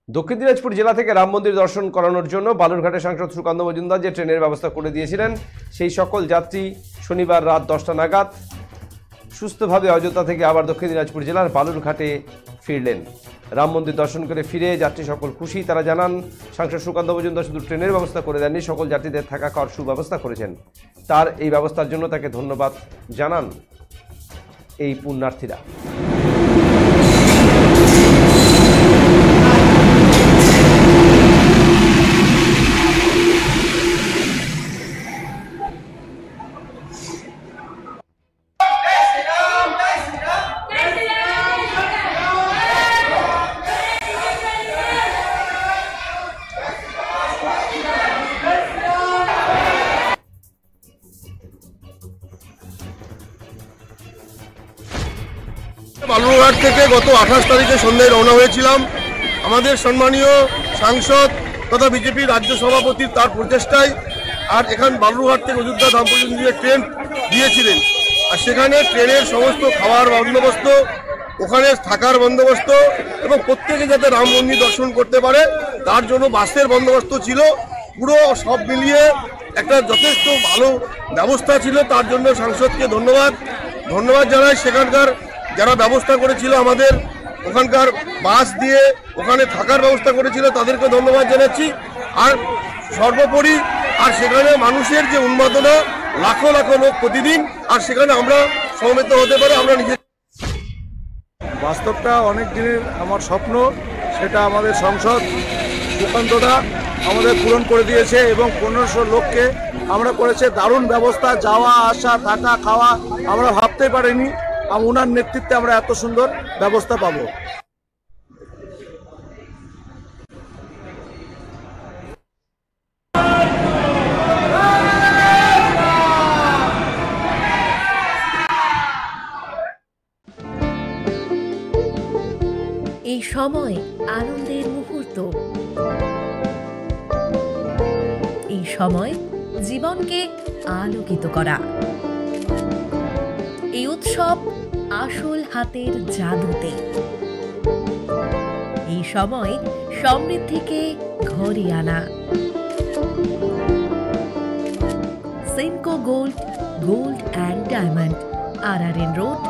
দক্ষিণ দিনাজপুর জেলা থেকে রাম মন্দির দর্শন করানোর জন্য বালুরঘাটে সাংসদ সুকান্ত মজুমদার যে ট্রেনের ব্যবস্থা করে দিয়েছিলেন, সেই সকল যাত্রী শনিবার রাত 10টা নাগাদ সুস্থভাবে অযোধ্যা থেকে আবার দক্ষিণ দিনাজপুর জেলার বালুরঘাটে ফিরলেন। রাম মন্দির দর্শন করে ফিরে যাত্রী সকল খুশি। তারা জানান, সাংসদ সুকান্ত মজুমদার শুধু ট্রেনের ব্যবস্থা করে দেননি, সকল যাত্রীদের থাকা খাওয়ার সুব্যবস্থা করেছেন। তার এই ব্যবস্থার জন্য তাকে ধন্যবাদ জানান এই পুণ্যার্থীরা। বালুরঘাট থেকে গত 28 তারিখে সন্ধ্যায় রওনা হয়েছিলাম। আমাদের সম্মানীয় সাংসদ তথা বিজেপি রাজ্য সভাপতি তার প্রচেষ্টায় আর এখান বালুরঘাট থেকে অযোধ্যা ধাম পর্যন্ত যে ট্রেন দিয়েছিলেন, আর সেখানে ট্রেনের সমস্ত খাওয়ার বন্দোবস্ত, ওখানে থাকার বন্দোবস্ত এবং প্রত্যেকে যাতে রাম মন্দির দর্শন করতে পারে তার জন্য বাসের বন্দোবস্ত ছিল। পুরো সব মিলিয়ে একটা যথেষ্ট ভালো ব্যবস্থা ছিল। তার জন্য সাংসদকে ধন্যবাদ জানাই। সেখানকার যারা ব্যবস্থা করেছিল, আমাদের ওখানকার বাস দিয়ে ওখানে থাকার ব্যবস্থা করেছিল, তাদেরকে ধন্যবাদ জানাচ্ছি। আর সর্বোপরি সেখানে মানুষের যে উন্মাদনা, লাখো লাখো লোক প্রতিদিন, আর সেখানে আমরা সমবেত হতে পারি। আমরা নিজে বাস্তবটা অনেক দিনের আমার স্বপ্ন, সেটা আমাদের সাংসদ সুকান্তদা আমাদের পূরণ করে দিয়েছে এবং 1500 লোককে আমরা করেছে দারুণ ব্যবস্থা, যাওয়া আসা থাকা খাওয়া আমরা ভাবতেই পারিনি ওনার নেতৃত্বে আমরা এত সুন্দর ব্যবস্থা পাবো। এই সময় আনন্দের মুহূর্ত, এই সময় জীবনকে আলোকিত করা, এই উৎসব আসল হাতের জাদুতে, এই সময় সমৃদ্ধিকে ঘরে আনা। Senco gold and diamond, RRN road,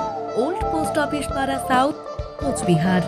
old post office পাড়া সাউথ, কোচবিহার।